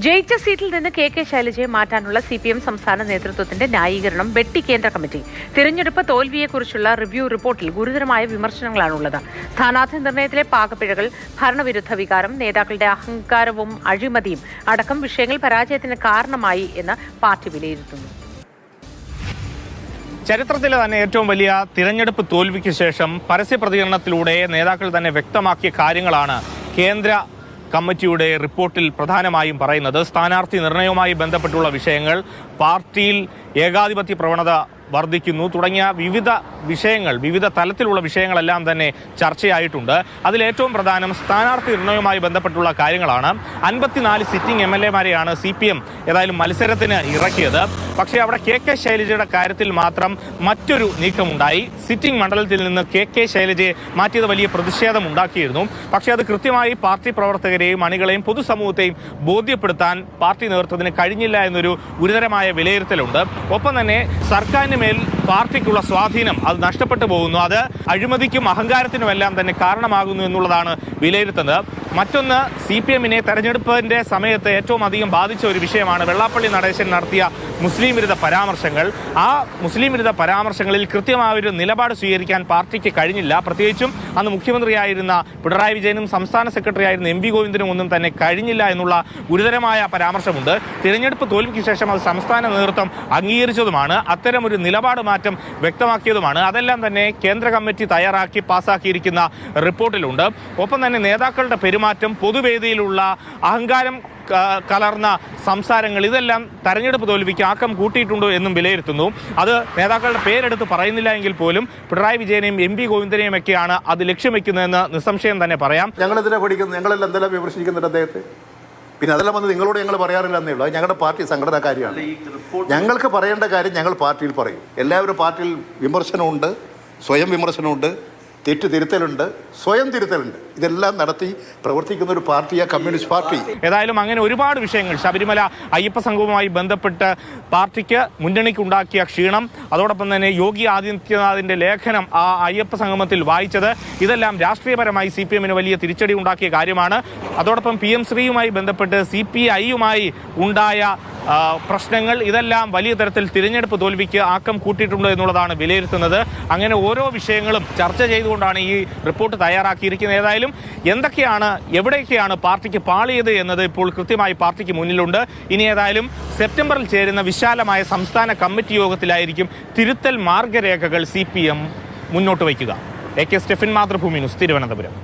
ജയിച്ച സീറ്റിൽ നിന്ന് കെ ശൈലജയെ മാറ്റാനുള്ള CPM സംസ്ഥാന നേതൃത്വത്തിന്റെ ന്യായീകരണം വെട്ടി കേന്ദ്ര കമ്മിറ്റി. തിരഞ്ഞെടുപ്പ് തോൽവിയെക്കുറിച്ചുള്ള റിവ്യൂ റിപ്പോർട്ടിൽ ഗുരുതരമായ വിമർശനങ്ങളാണുള്ളത്. സ്ഥാനാർത്ഥി നിർണയത്തിലെ പാകപ്പിഴകൾ, ഭരണവിരുദ്ധ വികാരം, നേതാക്കളുടെ അഹങ്കാരവും അഴിമതിയും അടക്കം വിഷയങ്ങൾ പരാജയത്തിന് കാരണമായി എന്ന് പാർട്ടി വിലയിരുത്തുന്നു. ചരിത്രത്തിലെ തന്നെ ഏറ്റവും വലിയ തിരഞ്ഞെടുപ്പ് തോൽവിക്ക് ശേഷം പരസ്യ പ്രതികരണത്തിലൂടെ നേതാക്കൾ തന്നെ വ്യക്തമാക്കിയ കാര്യങ്ങളാണ് കേന്ദ്ര കമ്മിറ്റിയുടെ റിപ്പോർട്ടിൽ പ്രധാനമായും പറയുന്നത്. സ്ഥാനാർത്ഥി നിർണയവുമായി ബന്ധപ്പെട്ടുള്ള വിഷയങ്ങൾ, പാർട്ടിയിൽ ഏകാധിപത്യ പ്രവണത വർദ്ധിക്കുന്നു തുടങ്ങിയ വിവിധ വിഷയങ്ങൾ, വിവിധ തലത്തിലുള്ള വിഷയങ്ങളെല്ലാം തന്നെ ചർച്ചയായിട്ടുണ്ട്. അതിലേറ്റവും പ്രധാനം സ്ഥാനാർത്ഥി നിർണയവുമായി ബന്ധപ്പെട്ടുള്ള കാര്യങ്ങളാണ്. 54 സിറ്റിംഗ് MLA-മാരെയാണ് CPM ഏതായാലും മത്സരത്തിന് ഇറക്കിയത്. പക്ഷേ അവിടെ കെ ശൈലജയുടെ കാര്യത്തിൽ മാത്രം മറ്റൊരു നീക്കമുണ്ടായി. സിറ്റിംഗ് മണ്ഡലത്തിൽ നിന്ന് കെ ശൈലജയെ മാറ്റിയത് വലിയ പ്രതിഷേധം ഉണ്ടാക്കിയിരുന്നു. പക്ഷേ അത് കൃത്യമായി പാർട്ടി പ്രവർത്തകരെയും അണികളെയും പൊതുസമൂഹത്തെയും ബോധ്യപ്പെടുത്താൻ പാർട്ടി നേതൃത്വത്തിന് കഴിഞ്ഞില്ല എന്നൊരു ഗുരുതരമായ വിലയിരുത്തലുണ്ട്. ഒപ്പം തന്നെ സർക്കാരിന് മേൽ പാർട്ടിക്കുള്ള സ്വാധീനം അത് നഷ്ടപ്പെട്ടു പോകുന്നു. അത് അഴിമതിക്കും അഹങ്കാരത്തിനുമെല്ലാം തന്നെ കാരണമാകുന്നു എന്നുള്ളതാണ് വിലയിരുത്തുന്നത്. മറ്റൊന്ന്, CPM-നെ തെരഞ്ഞെടുപ്പിന്റെ സമയത്ത് ഏറ്റവും അധികം ബാധിച്ച ഒരു വിഷയമാണ് വെള്ളാപ്പള്ളി നടേശൻ നടത്തിയ മുസ്ലിം വിരുദ്ധ പരാമർശങ്ങൾ. ആ മുസ്ലിം വിരുദ്ധ പരാമർശങ്ങളിൽ കൃത്യമായ ഒരു നിലപാട് സ്വീകരിക്കാൻ പാർട്ടിക്ക് കഴിഞ്ഞില്ല. പ്രത്യേകിച്ചും അന്ന് മുഖ്യമന്ത്രിയായിരുന്ന പിണറായി വിജയനും സംസ്ഥാന സെക്രട്ടറി ആയിരുന്ന MP ഗോവിന്ദനും ഒന്നും തന്നെ കഴിഞ്ഞില്ല എന്നുള്ള ഗുരുതരമായ പരാമർശമുണ്ട്. തിരഞ്ഞെടുപ്പ് തോൽവിക്ക് ശേഷം അത് സംസ്ഥാന നേതൃത്വം അംഗീകരിച്ചതുമാണ്. അത്തരം ഒരു നിലപാട് മാറ്റം വ്യക്തമാക്കിയതുമാണ്. അതെല്ലാം തന്നെ കേന്ദ്ര കമ്മിറ്റി തയ്യാറാക്കി പാസ്സാക്കിയിരിക്കുന്ന റിപ്പോർട്ടിലുണ്ട്. ഒപ്പം തന്നെ നേതാക്കളുടെ പെരുമാറ്റം, പൊതുവേദിയിലുള്ള അഹങ്കാരം കലർന്ന സംസാരങ്ങൾ, ഇതെല്ലാം തെരഞ്ഞെടുപ്പ് തോൽവിക്ക് ആക്കം കൂട്ടിയിട്ടുണ്ടോ എന്നും വിലയിരുത്തുന്നു. അത് നേതാക്കളുടെ പേരെടുത്ത് പറയുന്നില്ല എങ്കിൽ പോലും പിണറായി വിജയനെയും MP ഗോവിന്ദനെയും ഒക്കെയാണ് അത് ലക്ഷ്യം വെക്കുന്നതെന്ന് നിസ്സംശയം തന്നെ പറയാം. ഞങ്ങളെന്തിനാ പഠിക്കുന്നത്? ഞങ്ങളെല്ലാം എന്തെല്ലാം വിമർശിക്കുന്നുണ്ട് അദ്ദേഹത്തെ. പിന്നെ അതെല്ലാം വന്ന് നിങ്ങളോട് ഞങ്ങൾ പറയാറില്ല എന്നേ ഉള്ളൂ. അത് ഞങ്ങളുടെ പാർട്ടി സംഘടനാ കാര്യമാണ്. ഞങ്ങൾക്ക് പറയേണ്ട കാര്യം ഞങ്ങൾ പാർട്ടിയിൽ പറയും. എല്ലാവരും പാർട്ടിയിൽ വിമർശനമുണ്ട്, സ്വയം വിമർശനമുണ്ട്, തെറ്റ് തിരുത്തലുണ്ട്, സ്വയം തിരുത്തലുണ്ട്. ഇതെല്ലാം നടത്തി പ്രവർത്തിക്കുന്ന ഒരു പാർട്ടിയാണ് കമ്മ്യൂണിസ്റ്റ് പാർട്ടി. ഏതായാലും അങ്ങനെ ഒരുപാട് വിഷയങ്ങൾ, ശബരിമല അയ്യപ്പ സംഘവുമായി ബന്ധപ്പെട്ട് പാർട്ടിക്ക് മുന്നണിക്ക് ഉണ്ടാക്കിയ ക്ഷീണം, അതോടൊപ്പം തന്നെ യോഗി ആദിത്യനാഥിന്റെ ലേഖനം ആ അയ്യപ്പ സംഗമത്തിൽ വായിച്ചത്, ഇതെല്ലാം രാഷ്ട്രീയപരമായി CPM-ന് വലിയ തിരിച്ചടി ഉണ്ടാക്കിയ കാര്യമാണ്. അതോടൊപ്പം PM ശ്രീയുമായി ബന്ധപ്പെട്ട് CPI-യുമായി ഉണ്ടായ പ്രശ്നങ്ങൾ, ഇതെല്ലാം വലിയ തരത്തിൽ തിരഞ്ഞെടുപ്പ് തോൽവിക്ക് ആക്കം കൂട്ടിയിട്ടുണ്ട് എന്നുള്ളതാണ് വിലയിരുത്തുന്നത്. അങ്ങനെ ഓരോ വിഷയങ്ങളും ചർച്ച ചെയ്തുകൊണ്ടാണ് ഈ റിപ്പോർട്ട് തയ്യാറാക്കിയിരിക്കുന്നത്. ഏതായാലും എന്തൊക്കെയാണ്, എവിടെയൊക്കെയാണ് പാർട്ടിക്ക് പാളിയത് എന്നത് ഇപ്പോൾ കൃത്യമായി പാർട്ടിക്ക് മുന്നിലുണ്ട്. ഇനി ഏതായാലും സെപ്റ്റംബറിൽ ചേരുന്ന വിശാലമായ സംസ്ഥാന കമ്മിറ്റി യോഗത്തിലായിരിക്കും തിരുത്തൽ മാർഗരേഖകൾ CPM മുന്നോട്ട് വയ്ക്കുക. AK Stephin, Mathrubhumi news, Thiruvananthapuram.